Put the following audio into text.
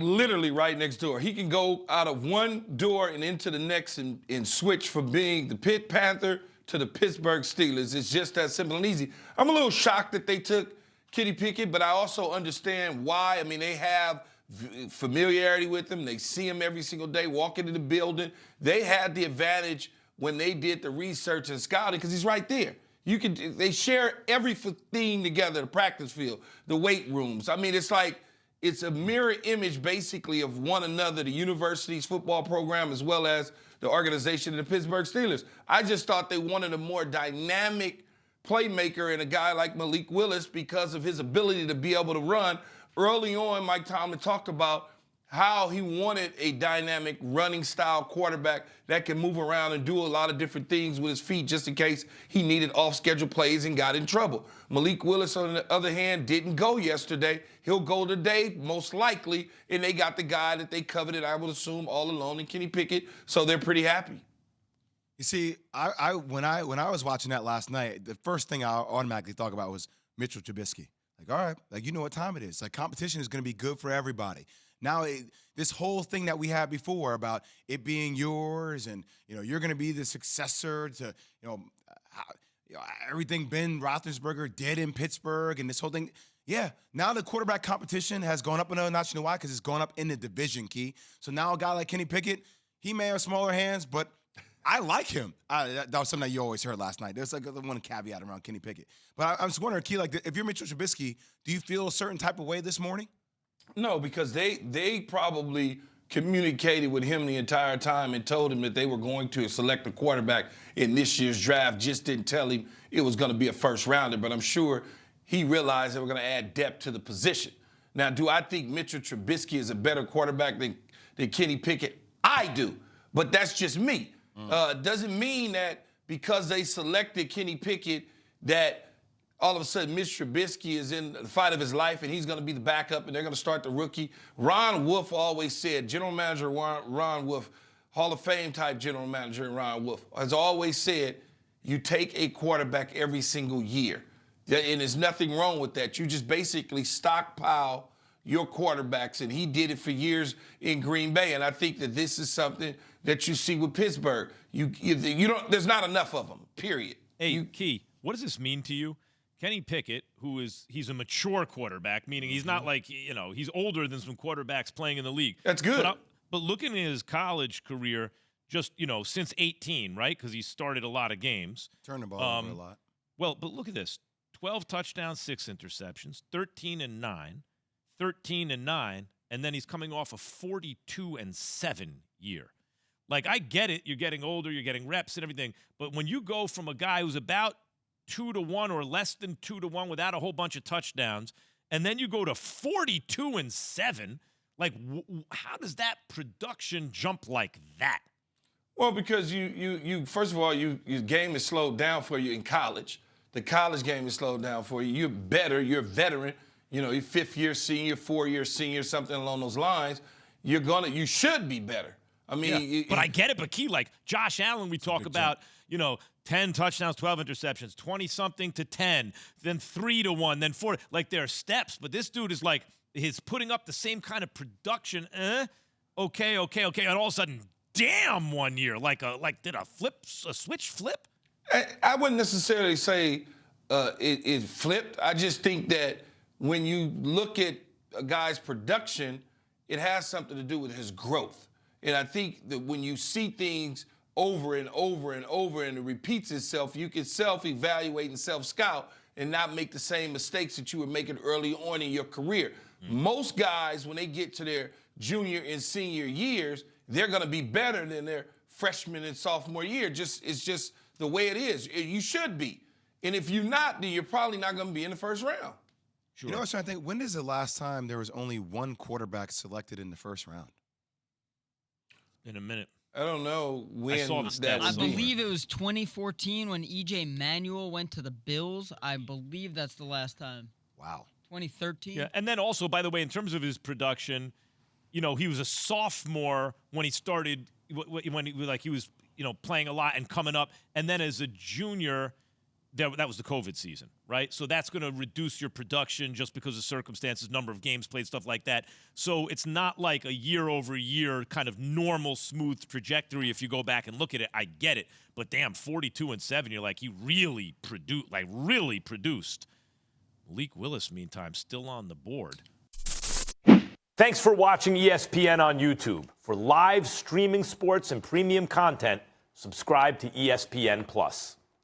literally right next door. He can go out of one door and into the next and switch from being the Pitt Panther to the Pittsburgh Steelers. It's just that simple and easy. I'm a little shocked that they took Kenny Pickett, but I also understand why. I mean, they have familiarity with him. They see him every single day, walk into the building. They had the advantage when they did the research and scouting because he's right there. They share everything together, the practice field, the weight rooms. I mean, it's a mirror image basically of one another, the university's football program as well as the organization of the Pittsburgh Steelers. I just thought they wanted a more dynamic playmaker in a guy like Malik Willis because of his ability to be able to run. Early on, Mike Tomlin talked about how he wanted a dynamic running style quarterback that can move around and do a lot of different things with his feet just in case he needed off-schedule plays and got in trouble. Malik Willis, on the other hand, didn't go yesterday. He'll go today, most likely, and they got the guy that they coveted, I would assume, all alone in Kenny Pickett, so they're pretty happy. You see, when I was watching that last night, the first thing I automatically thought about was Mitchell Trubisky. Like, all right, like you know what time it is. Like competition is going to be good for everybody. Now, this whole thing that we had before about it being yours and, you're going to be the successor to, everything Ben Roethlisberger did in Pittsburgh and this whole thing. Yeah, now the quarterback competition has gone up another notch. You know why? Because it's gone up in the division, Key. So now a guy like Kenny Pickett, he may have smaller hands, but I like him. That was something that you always heard last night. There's like one caveat around Kenny Pickett. But I'm just wondering, Key, like if you're Mitchell Trubisky, do you feel a certain type of way this morning? No, because they probably communicated with him the entire time and told him that they were going to select a quarterback in this year's draft. Just didn't tell him it was going to be a first rounder, but I'm sure he realized they were going to add depth to the position. Now, do I think Mitchell Trubisky is a better quarterback than Kenny Pickett? I do, but that's just me. Doesn't mean that because they selected Kenny Pickett that all of a sudden, Mitch Trubisky is in the fight of his life, and he's going to be the backup, and they're going to start the rookie. Ron Wolf always said, General Manager Ron Wolf, Hall of Fame type General Manager Ron Wolf, has always said, you take a quarterback every single year. And there's nothing wrong with that. You just basically stockpile your quarterbacks, and he did it for years in Green Bay. And I think that this is something that you see with Pittsburgh. You there's not enough of them, period. Hey, Key, what does this mean to you? Kenny Pickett, he's a mature quarterback, meaning he's not like, he's older than some quarterbacks playing in the league. That's good. But looking at his college career, just, since 18, right? Because he started a lot of games. Turned the ball over a lot. Well, but look at this. 12 touchdowns, 6 interceptions, 13-9, 13-9, and then he's coming off a 42-7 year. Like, I get it. You're getting older. You're getting reps and everything. But when you go from a guy who's about 2-1 or less than 2-1 without a whole bunch of touchdowns, and then you go to 42-7. Like, how does that production jump like that? Well, because you first of all, your game is slowed down for you in college. The college game is slowed down for you. You're better. You're a veteran. You're fifth-year senior, 4-year senior, something along those lines. You should be better. I mean, but I get it. But Key, like Josh Allen, we talk about, 10 touchdowns, 12 interceptions, 20-something to 10, then 3-1, then 4. Like, there are steps. But this dude is like, he's putting up the same kind of production. Okay. And all of a sudden, damn, 1 year. Did a switch flip? I wouldn't necessarily say it flipped. I just think that when you look at a guy's production, it has something to do with his growth. And I think that when you see things over and over and over and it repeats itself, you can self-evaluate and self-scout and not make the same mistakes that you were making early on in your career. Most guys, when they get to their junior and senior years, they're going to be better than their freshman and sophomore year. It's just the way it is. You should be. And if you're not, then you're probably not going to be in the first round. Sure. I was trying to think, when is the last time there was only one quarterback selected in the first round? In a minute. I don't know when I saw the stats. I believe it was 2014 when E.J. Manuel went to the Bills. I believe that's the last time. Wow. 2013. Yeah, and then also, by the way, in terms of his production, he was a sophomore when he started, when he was playing a lot and coming up, and then as a junior, that was the COVID season, right? So that's going to reduce your production just because of circumstances, number of games played, stuff like that. So it's not like a year-over-year kind of normal, smooth trajectory if you go back and look at it. I get it. But damn, 42-7, you're like, he really produced. Malik Willis, meantime, still on the board. Thanks for watching ESPN on YouTube. For live streaming sports and premium content, subscribe to ESPN+.